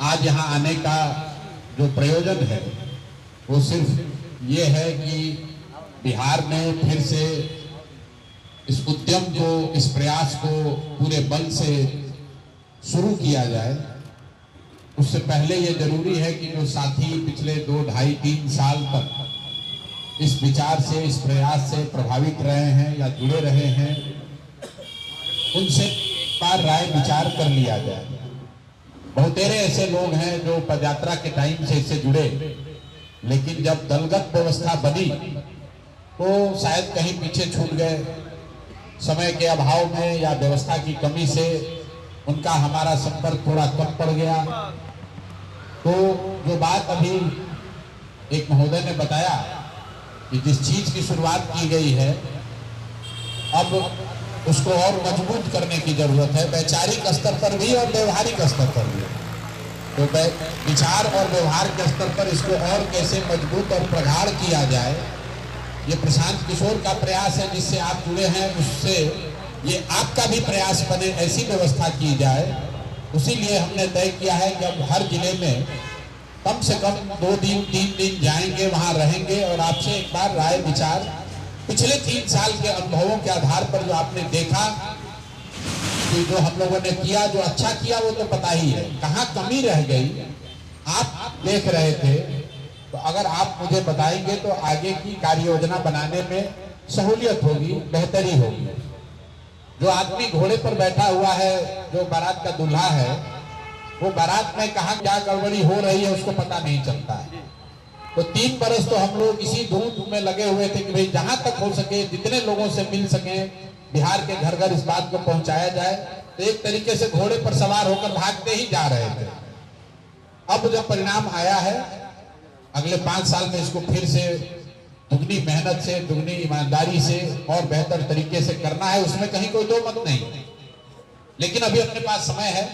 आज यहाँ आने का जो प्रयोजन है वो सिर्फ ये है कि बिहार में फिर से इस उद्यम को, इस प्रयास को पूरे बल से शुरू किया जाए। उससे पहले ये जरूरी है कि जो साथी पिछले 2, 2.5, 3 साल तक इस विचार से, इस प्रयास से प्रभावित रहे हैं या जुड़े रहे हैं, उनसे एक बार राय विचार कर लिया जाए। बहुतेरे ऐसे लोग हैं जो पदयात्रा के टाइम से इससे जुड़े, लेकिन जब दलगत व्यवस्था बनी तो शायद कहीं पीछे छूट गए, समय के अभाव में या व्यवस्था की कमी से उनका हमारा संपर्क थोड़ा कम पड़ गया। तो जो बात अभी एक महोदय ने बताया कि जिस चीज की शुरुआत की गई है अब उसको और मजबूत करने की जरूरत है, वैचारिक स्तर पर भी और व्यवहारिक स्तर पर भी। तो विचार और व्यवहार के स्तर पर इसको और कैसे मजबूत और प्रगाढ़ किया जाए, ये प्रशांत किशोर का प्रयास है जिससे आप जुड़े हैं, उससे ये आपका भी प्रयास बने, ऐसी व्यवस्था की जाए। उसीलिए हमने तय किया है कि अब हर जिले में कम से कम 2 दिन 3 दिन जाएंगे, वहां रहेंगे और आपसे एक बार राय विचार, पिछले 3 साल के अनुभवों के आधार पर जो आपने देखा कि जो हम लोगों ने किया, जो अच्छा किया वो तो पता ही है, कहाँ कमी रह गई आप देख रहे थे। तो अगर आप मुझे बताएंगे तो आगे की कार्य योजना बनाने में सहूलियत होगी, बेहतरी होगी। जो आदमी घोड़े पर बैठा हुआ है, जो बारात का दूल्हा है, वो बारात में कहाँ क्या गड़बड़ी हो रही है उसको पता नहीं चलता है। तो 3 बरस तो हम लोग इसी धूप में लगे हुए थे कि भाई जहां तक हो सके, जितने लोगों से मिल सके, बिहार के घर घर इस बात को पहुंचाया जाए। तो एक तरीके से घोड़े पर सवार होकर भागते ही जा रहे थे। अब जब परिणाम आया है, अगले 5 साल में इसको फिर से दुगनी मेहनत से, दुगनी ईमानदारी से और बेहतर तरीके से करना है, उसमें कहीं कोई दो मत नहीं। लेकिन अभी अपने पास समय है,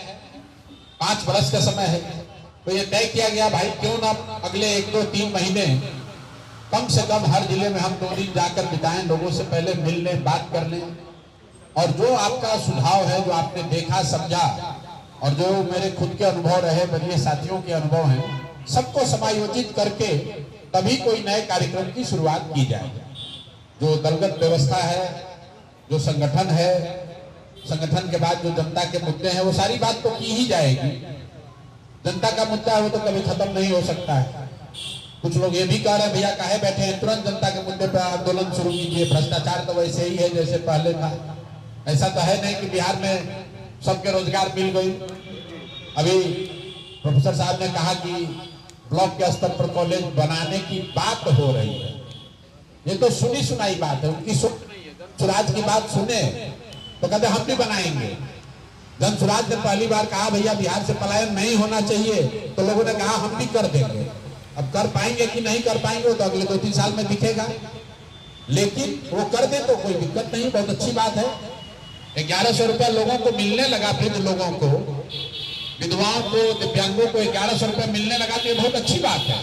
5 बरस का समय है। तो ये तय किया गया भाई क्यों ना अगले 1, 2, 3 महीने कम से कम हर जिले में हम 2 दिन जाकर बिताएं, लोगों से पहले मिल लें, बात कर लें। और जो आपका सुझाव है, जो आपने देखा समझा और जो मेरे खुद के अनुभव रहे, मेरे साथियों के अनुभव हैं, सबको समायोजित करके तभी कोई नए कार्यक्रम की शुरुआत की जाए। जो दलगत व्यवस्था है, जो संगठन है, संगठन के बाद जो जनता के मुद्दे हैं, वो सारी बात तो की ही जाएगी। जनता का मुद्दा है वो तो कभी खत्म नहीं हो सकता है। कुछ लोग ये भी कह रहे हैं भैया काहे बैठे हैं, तुरंत जनता के मुद्दे पर आंदोलन शुरू कीजिए। भ्रष्टाचार तो वैसे ही है जैसे पहले था। ऐसा तो है नहीं कि बिहार में सबके रोजगार मिल गई। अभी प्रोफेसर साहब ने कहा कि ब्लॉक के स्तर पर कॉलेज बनाने की बात हो रही है। ये तो सुनी सुनाई बात है, उनकी सुन नहीं है। जनसुराज की बात सुने तो कहते हम भी बनाएंगे। जनसुराज ने पहली बार कहा भैया बिहार से पलायन नहीं होना चाहिए, तो लोगों ने कहा हम भी कर देंगे। अब कर पाएंगे कि नहीं कर पाएंगे तो अगले 2-3 साल में दिखेगा, लेकिन वो कर दे तो कोई दिक्कत नहीं, बहुत अच्छी बात है। 1100 रुपया लोगों को मिलने लगा, वृद्ध लोगों को, विधवाओं को, दिव्यांगों को 1100 रुपया मिलने लगा, तो ये बहुत अच्छी बात है।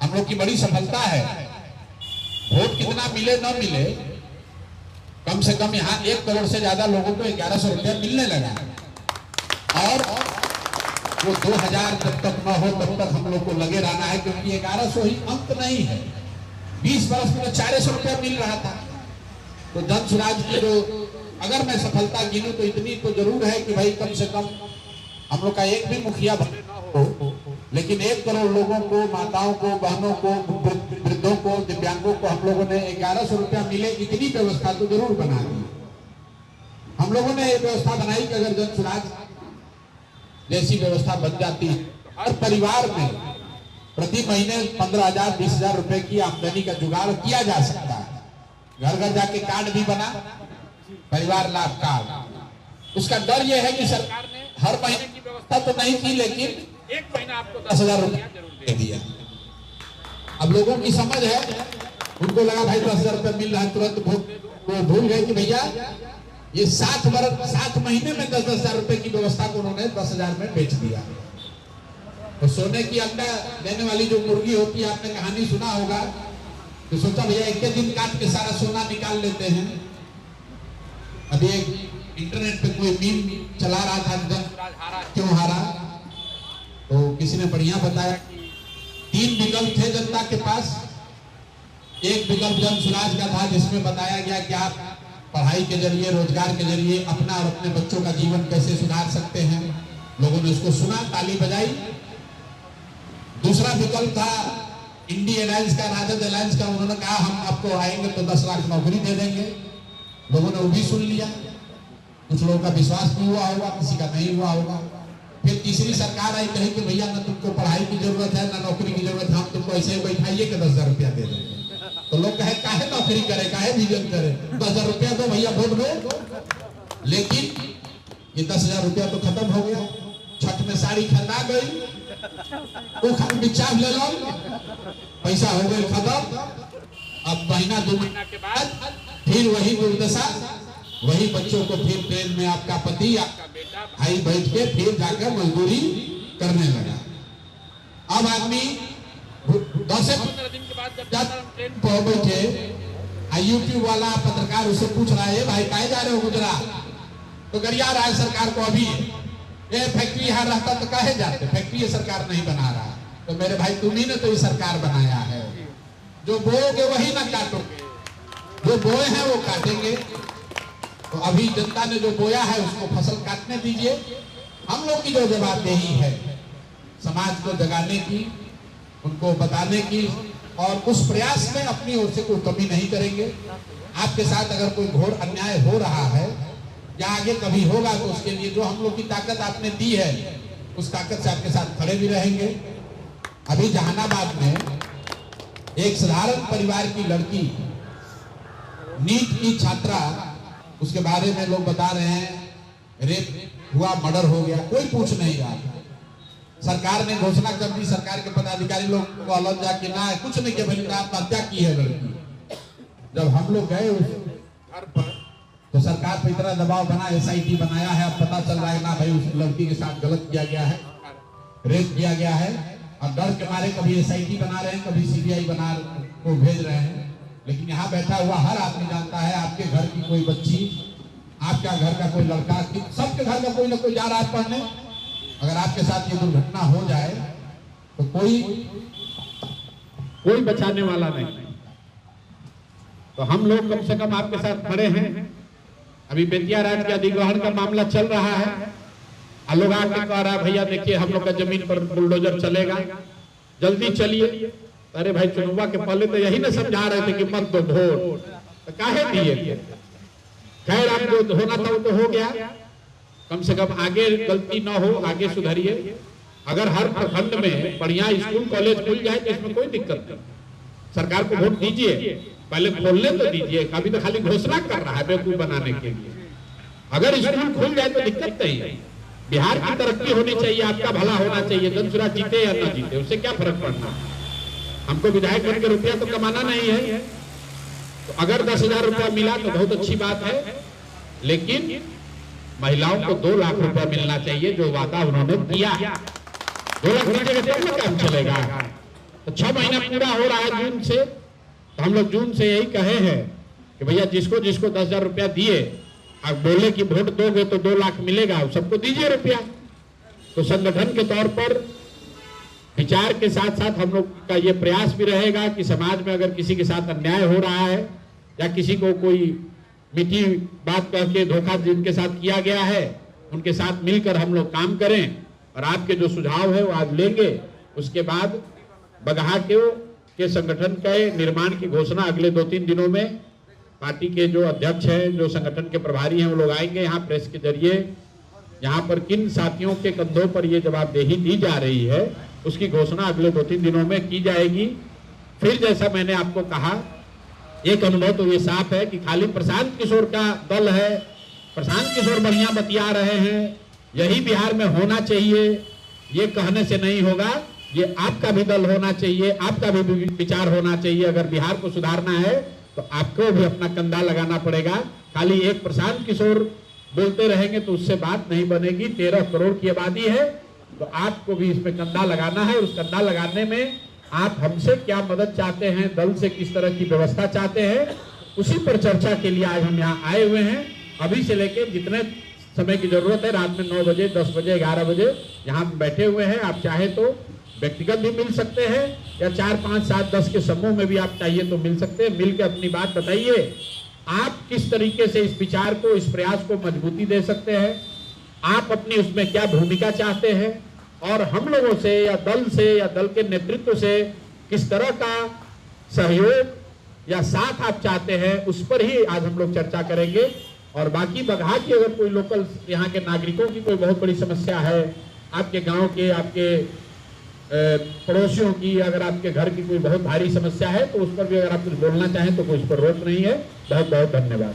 हम लोग की बड़ी सफलता है। वोट कितना मिले न मिले, कम से कम यहाँ 1 करोड़ से ज्यादा लोगों को 1100 रुपया मिलने लगा। और वो 2000 जब तक न हो तब तक हम लोग को लगे रहना है, क्योंकि 1100 ही अंत नहीं है। 20 बरस में 400 रुपया मिल रहा था। तो जनसुराज की जो अगर मैं सफलता गिनूं तो इतनी तो जरूर है कि भाई कम से कम हम लोग का एक भी मुखिया भले ना हो, लेकिन 1 करोड़ लोगों को, माताओं को, बहनों को, वृद्धों को, दिव्यांगों को हम लोगों ने 1100 रुपया मिले, इतनी व्यवस्था तो जरूर बना दी। हम लोगों ने ये व्यवस्था बनाई कि अगर जनसुराज जैसी व्यवस्था बन जाती है, हर परिवार में प्रति महीने 15,000 20,000 रुपए की आमदनी का जुगाड़ किया जा सकता है। घर घर जाके कार्ड भी बना, परिवार लाभ कार्ड। उसका डर यह है कि सरकार ने हर महीने की व्यवस्था तो नहीं की, लेकिन 1 महीना आपको 10,000 रुपया जरूर दे दिया। अब लोगों की समझ है, उनको लगा भाई 10,000 रुपया मिल रहा है, तुरंत वो भूल गए कि भैया ये 7 महीने में 10,000 रुपए की व्यवस्था को उन्होंने 10,000 में बेच दिया। तो सोने की अंडा देने वाली जो मुर्गी होती है, आपने कहानी सुना होगा, तो सोचा भैया एक दिन काट के सारा सोना निकाल लेते हैं। अभी एक इंटरनेट पे कोई मीम चला रहा था, जनसुराज हारा क्यों हारा, तो किसी ने बढ़िया बताया, 3 विकल्प थे जनता के पास। एक विकल्प जन सुराज का था, जिसमें बताया गया कि आप पढ़ाई के जरिए, रोजगार के जरिए अपना और अपने बच्चों का जीवन कैसे सुधार सकते हैं। लोगों ने उसको सुना, ताली बजाई। दूसरा विकल्प था इंडी अलायंस का, राजद अलायंस का। उन्होंने कहा हम आपको आएंगे तो 10 लाख नौकरी दे देंगे। लोगों ने वो भी सुन लिया। कुछ लोगों का विश्वास भी हुआ होगा, किसी का नहीं हुआ होगा। फिर तीसरी सरकार आई, कही कि भैया ना तुमको पढ़ाई की जरूरत है ना नौकरी की जरूरत है, हम तुमको ऐसे ही बैठाइए कि 10,000 रुपया दे देंगे। तो लोग कहे काहे नौकरी करे, काहे विजन करे, 10,000 रुपया दो भैया, वोट दो। लेकिन ये 10,000 रुपया तो खत्म हो गया। छठ में साड़ी खरीदा गई, वो खाली बिचार ले लो, पैसा हो गई खत्म। अब महीना 2 महीना के बाद फिर वही दुर्दशा, वही बच्चों को फिर ट्रेन में आपका पति, आपका बेटा, भाई बैठ के फिर जाकर मजदूरी करने लगा। अब आदमी 10 से 15 दिन के बाद जब ट्रेन पर बैठे, यूट्यूब वाला पत्रकार उससे पूछ रहा है, भाई कहे जा रहे हो गुजरात? तो गरिया रहा है सरकार को। अभी ये फैक्ट्री यहाँ रहता तो कहे जाते, फैक्ट्री ये सरकार नहीं बना रहा। तो मेरे भाई तुम्ही ने तो ये सरकार बनाया है। जो बोओगे वही ना काटोगे, जो बोए हैं वो काटेंगे। तो अभी जनता ने जो बोया है उसको फसल काटने दीजिए। हम लोग की जो जवाबदेही है समाज को जगाने की, उनको बताने की, और उस प्रयास में अपनी ओर से कोई कमी नहीं करेंगे। आपके साथ अगर कोई घोर अन्याय हो रहा है या आगे कभी होगा तो उसके लिए जो हम लोग की ताकत आपने दी है, उस ताकत से आपके साथ खड़े भी रहेंगे। अभी जहानाबाद में एक साधारण परिवार की लड़की, नीट की छात्रा, उसके बारे में लोग बता रहे हैं रेप हुआ, मर्डर हो गया, कोई पूछ नहीं रहा। सरकार ने घोषणा कर दी, सरकार के पदाधिकारी लोग को अलग जाके ना कुछ नहीं किया, भाई आत्महत्या की है लड़की। जब हम लोग गए उस घर पर तो सरकार पर इतना दबाव बना, SIT बनाया है। अब पता चल रहा है ना भाई उस लड़की के साथ गलत किया गया है, रेप किया गया है। और डर के मारे कभी SIT बना रहे हैं, कभी CBI बना को भेज रहे हैं। लेकिन यहाँ बैठा हुआ हर आदमी जानता है, आपके घर की कोई बच्ची, आपका घर का कोई लड़का, सबके घर का कोई ना कोई जा रहा है पढ़ने। अगर आपके साथ ये दुर्घटना हो जाए तो कोई बचाने वाला नहीं। तो हम लोग कम से कम आपके साथ खड़े हैं। अभी बेतिया राज के अधिग्रहण का मामला चल रहा है। लोग आके कह रहा है भैया देखिए हम लोग का जमीन पर बुलडोजर चलेगा, जल्दी चलिए। अरे भाई चुनाव के पहले तो यही ना समझा रहे थे कि मत दो वोट, तो काहे दिए? खैर अब जो होना था वो तो हो गया। कम से कम आगे गलती ना हो, आगे सुधरिए। अगर हर प्रखंड में बढ़िया स्कूल कॉलेज खुल जाए तो इसमें कोई दिक्कत नहीं। सरकार को वोट दीजिए, पहले खोलने तो दीजिए। अभी तो खाली घोषणा कर रहा है बेवकूफ बनाने के लिए। अगर स्कूल खुल जाए तो दिक्कत नहीं है। बिहार की तरक्की होनी चाहिए, आपका भला होना चाहिए। जनसुराज जीते या ना जीते उससे क्या फर्क पड़ना। हमको विधायक बन के रुपया तो कमाना नहीं है। तो अगर 10,000 रुपया मिला तो बहुत अच्छी बात है, लेकिन महिलाओं को 2 लाख रुपया मिलना चाहिए जो वादा उन्होंने किया। 2 लाख दीजिएगा तब ना काम चलेगा। तो 6 महीना पूरा हो रहा है जून से। तो हम लोग जून से यही कहे हैं कि भैया जिसको जिसको 10,000 रुपया दिए, आप बोले कि वोट दोगे तो 2 लाख मिलेगा, सबको दीजिए रुपया। तो संगठन के तौर पर विचार के साथ साथ हम लोग का ये प्रयास भी रहेगा कि समाज में अगर किसी के साथ अन्याय हो रहा है या किसी को कोई मीठी बात कह के धोखा जिनके साथ किया गया है, उनके साथ मिलकर हम लोग काम करें। और आपके जो सुझाव है वो आज लेंगे। उसके बाद बगहा के संगठन के निर्माण की घोषणा अगले 2-3 दिनों में पार्टी के जो अध्यक्ष हैं, जो संगठन के प्रभारी हैं, वो लोग आएंगे यहाँ प्रेस के जरिए। यहाँ पर किन साथियों के कंधों पर ये जवाबदेही दी जा रही है उसकी घोषणा अगले 2-3 दिनों में की जाएगी। फिर जैसा मैंने आपको कहा, एक अनुभव तो ये साफ है कि खाली प्रशांत किशोर का दल है, प्रशांत किशोर बढ़िया बतिया रहे हैं, यही बिहार में होना चाहिए, ये कहने से नहीं होगा। ये आपका भी दल होना चाहिए, आपका भी विचार होना चाहिए। अगर बिहार को सुधारना है तो आपको भी अपना कंधा लगाना पड़ेगा। खाली एक प्रशांत किशोर बोलते रहेंगे तो उससे बात नहीं बनेगी। 13 करोड़ की आबादी है, तो आपको भी इसमें कंधा लगाना है। उस कंधा लगाने में आप हमसे क्या मदद चाहते हैं, दल से किस तरह की व्यवस्था चाहते हैं, उसी पर चर्चा के लिए आज हम यहाँ आए हुए हैं। अभी से लेके जितने समय की जरूरत है। रात में 9 बजे, 10 बजे, 11 बजे यहाँ बैठे हुए हैं। आप चाहे तो व्यक्तिगत भी मिल सकते हैं या 4, 5, 7, 10 के समूह में भी आप चाहिए तो मिल सकते हैं। मिल के अपनी बात बताइए, आप किस तरीके से इस विचार को, इस प्रयास को मजबूती दे सकते हैं, आप अपनी उसमें क्या भूमिका चाहते हैं, और हम लोगों से या दल के नेतृत्व से किस तरह का सहयोग या साथ आप चाहते हैं, उस पर ही आज हम लोग चर्चा करेंगे। और बाकी बगहा की अगर कोई लोकल यहाँ के नागरिकों की कोई बहुत बड़ी समस्या है, आपके गांव के, आपके पड़ोसियों की, अगर आपके घर की कोई बहुत भारी समस्या है, तो उस पर भी अगर आप कुछ बोलना चाहें तो कोई उस पर रोक नहीं है। बहुत बहुत धन्यवाद।